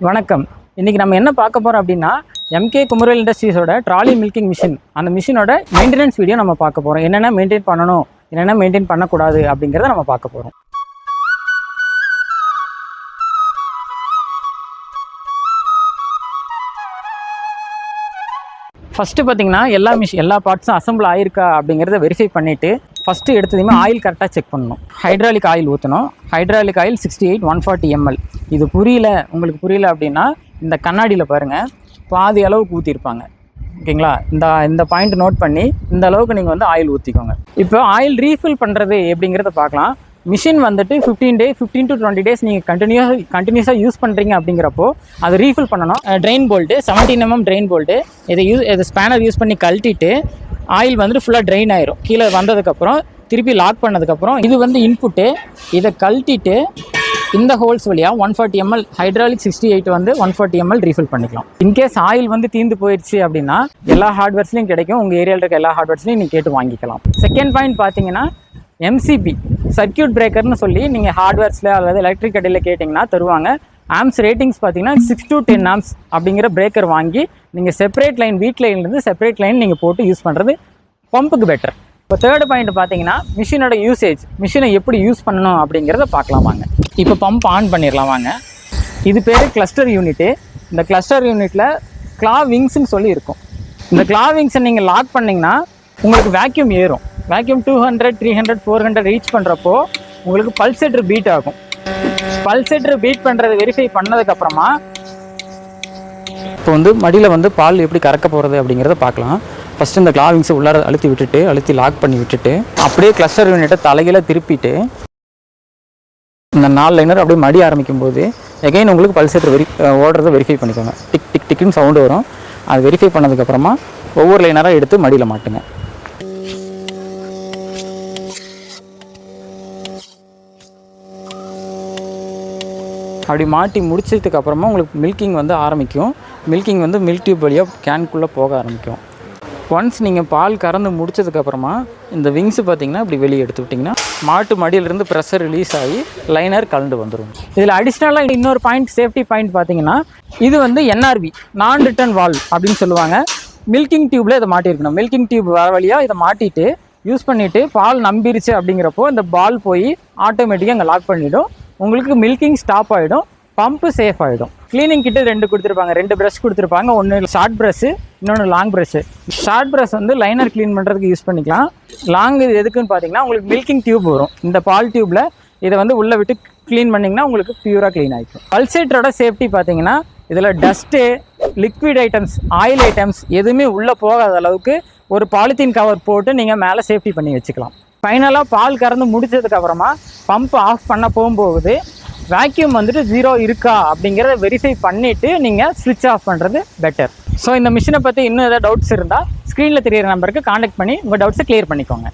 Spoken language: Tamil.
வணக்கம். இன்றைக்கி நம்ம என்ன பார்க்க போகிறோம் அப்படின்னா, எம்கே குமரவேல் இண்டஸ்ட்ரீஸோட ட்ராலி மில்கிங் மிஷின், அந்த மிஷினோட மெயின்டெனன்ஸ் வீடியோ நம்ம பார்க்க போகிறோம். என்னென்ன மெயின்டைன் பண்ணணும், என்னென்ன மெயின்டைன் பண்ணக்கூடாது அப்படிங்கிறத நம்ம பார்க்க போகிறோம். ஃபஸ்ட்டு பார்த்திங்கன்னா எல்லா பார்ட்ஸும் அசம்பிள் ஆயிருக்கா அப்படிங்கிறத வெரிஃபை பண்ணிவிட்டு ஃபஸ்ட்டு எடுத்ததுமே ஆயில் கரெக்டாக செக் பண்ணணும். ஹைட்ராலிக் ஆயில் ஊற்றணும். Hydraulic oil 68 140 ml. இது உங்களுக்கு புரியல அப்படின்னா இந்த கண்ணாடியில் பாருங்கள், பாதி அளவுக்கு ஊற்றிருப்பாங்க. ஓகேங்களா? இந்த பாயிண்ட் நோட் பண்ணி இந்த அளவுக்கு நீங்கள் வந்து ஆயில் ஊற்றிக்கோங்க. இப்போ ஆயில் ரீஃபில் பண்ணுறது எப்படிங்கிறத பார்க்கலாம். மிஷின் வந்துட்டு 15 to 20 days நீங்கள் கண்டினியூஸாக யூஸ் பண்ணுறீங்க அப்படிங்கிறப்போ அது ரீஃபில் பண்ணணும். Train bolt 17 mm train bolt இதை ஸ்பேனர் யூஸ் பண்ணி கழட்டிட்டு ஆயில் வந்துட்டு ஃபுல்லாக ட்ரெயின் ஆயிரும். கீழே வந்ததுக்கப்புறம் திருப்பி லாக் பண்ணதுக்கப்புறம் இது வந்து இன்புட்டு, இதை கழட்டிட்டு இந்த ஹோல்ஸ் வழியாக 140 ml ஹைட்ராலிக் 68 வந்து 140 ml ரீஃபில் பண்ணிக்கலாம். இன்கேஸ் ஆயில் வந்து தீர்ந்து போயிடுச்சு அப்படின்னா எல்லா ஹார்ட்வேர்ஸ்லையும் கிடைக்கும். உங்கள் ஏரியாவில் இருக்க எல்லா ஹார்ட்வேர்ஸ்லையும் நீங்கள் கேட்டு வாங்கிக்கலாம். செகண்ட் பாயிண்ட் பார்த்தீங்கன்னா MCB சர்க்கியூட் பிரேக்கர்னு சொல்லி நீங்கள் ஹார்ட்வேர்ஸில் அல்லது எலக்ட்ரிக் கடையில் கேட்டிங்கன்னா தருவாங்க. ஆம்ஸ் ரேட்டிங்ஸ் பார்த்தீங்கன்னா 6 to 10 amps அப்படிங்கிற பிரேக்கர் வாங்கி நீங்கள் செப்பரேட் லைன் வீட்டிலேருந்து செப்பரேட் லைன் நீங்கள் போட்டு யூஸ் பண்ணுறது பம்புக்கு பெட்டர். இப்போ தேர்டு பாயிண்ட் பார்த்தீங்கன்னா மிஷினோட யூசேஜ், மிஷினை எப்படி யூஸ் பண்ணணும் அப்படிங்கிறத பார்க்கலாம் வாங்க. இப்போ பம்ப் ஆன் பண்ணிடலாம் வாங்க. இது பேர் கிளஸ்டர் யூனிட்டு. இந்த கிளஸ்டர் யூனிட்டில் கிளா விங்ஸ்ன்னு சொல்லி இருக்கும். இந்த கிளா விங்ஸை நீங்கள் லாக் பண்ணிங்கன்னா உங்களுக்கு வேக்யூம் ஏறும். வேக்யூம் 200 300 400 ரீச் பண்ணுறப்போ உங்களுக்கு பல்சேட்டர் பீட் ஆகும். பல்சேட்டர் பீட் பண்ணுறது வெரிஃபை பண்ணதுக்கப்புறமா இப்போ வந்து மடியில் வந்து பால் எப்படி கறக்க போகிறது அப்படிங்கிறத பார்க்கலாம். ஃபஸ்ட்டு இந்த கிளா விங்ஸை உள்ளார அழுத்தி லாக் பண்ணி விட்டுட்டு அப்படியே கிளஸ்டர் யூனிட்டை தலைகீழ திருப்பிட்டு இந்த 4 லைனர் அப்படியே மடி ஆரம்பிக்கும் போது எகைன் உங்களுக்கு பல்சேட்டர் ஓடுறதை வெரிஃபை பண்ணிக்கோங்க. டிக் டிக் டிக்னு சவுண்டு வரும். அது வெரிஃபை பண்ணதுக்கப்புறமா ஒவ்வொரு லைனராக எடுத்து மடியில் மாட்டுங்க. அப்படி மாட்டி முடிச்சதுக்கு அப்புறமா உங்களுக்கு மில்கிங் வந்து ஆரம்பிக்கும். மில்கிங் வந்து மில்க் டியூப் வழியாக கேனுக்குள்ளே போக ஆரம்பிக்கும். ஒன்ஸ் நீங்கள் பால் கறந்து முடிச்சதுக்கப்புறமா இந்த விங்ஸு பார்த்திங்கன்னா இப்படி வெளியே எடுத்து விட்டிங்கன்னா மாட்டு மடியிலிருந்து ப்ரெஷர் ரிலீஸ் ஆகி லைனர் கலந்து வந்துடும். இதில் அடிஷ்னலாக இன்னொரு பாயிண்ட், சேஃப்டி பாயிண்ட் பார்த்திங்கன்னா இது வந்து NRV நான் ரிட்டர்ன் வால்வ் அப்படின்னு சொல்லுவாங்க. மில்கிங் டியூப்பில் இதை மாட்டியிருக்கணும். மில்கிங் டியூப் வர வழியாக இதை மாட்டிட்டு யூஸ் பண்ணிவிட்டு பால் நம்பிருச்சு அப்படிங்கிறப்போ இந்த பால் போய் ஆட்டோமேட்டிக்காக அங்கே லாக் பண்ணிவிடும். உங்களுக்கு மில்கிங் ஸ்டாப் ஆகிடும், பம்பு சேஃப் ஆகிடும். க்ளீனிங் கிட்ட 2 கொடுத்துருப்பாங்க. 2 ப்ரஷ் கொடுத்துருப்பாங்க. ஒன்று ஷார்ட் ப்ரஷ்ஷு, இன்னொன்று லாங் ப்ரஷ்ஷு. ஷார்ட் ப்ரஷ் வந்து லைனர் க்ளீன் பண்ணுறதுக்கு யூஸ் பண்ணிக்கலாம். லாங் இது எதுக்குன்னு பார்த்தீங்கன்னா உங்களுக்கு மில்கிங் டியூப் வரும். இந்த பால் டியூப்பில் இதை வந்து உள்ளே விட்டு க்ளீன் பண்ணிங்கன்னா உங்களுக்கு பியூராக க்ளீன் ஆகிடும். பல்சேட்டரோட சேஃப்டி பார்த்தீங்கன்னா இதில் dust, liquid items, oil items எதுவுமே உள்ளே போகாத அளவுக்கு ஒரு பாலித்தீன் கவர் போட்டு நீங்கள் மேலே சேஃப்டி பண்ணி வச்சுக்கலாம். ஃபைனலாக பால் கறந்து முடிச்சதுக்கப்புறமா பம்ப் ஆஃப் பண்ண போகும்போது வேக்யூம் வந்துட்டு 0 இருக்கா அப்படிங்கிறத வெரிஃபை பண்ணிவிட்டு நீங்கள் ஸ்விட்ச் ஆஃப் பண்ணுறது பெட்டர். ஸோ இந்த மிஷினை பற்றி இன்னும் ஏதாவது டவுட்ஸ் இருந்தால் ஸ்க்ரீனில் தெரியிற நம்பருக்கு காண்டாக்ட் பண்ணி உங்கள் டவுட்ஸை கிளியர் பண்ணிக்கோங்க.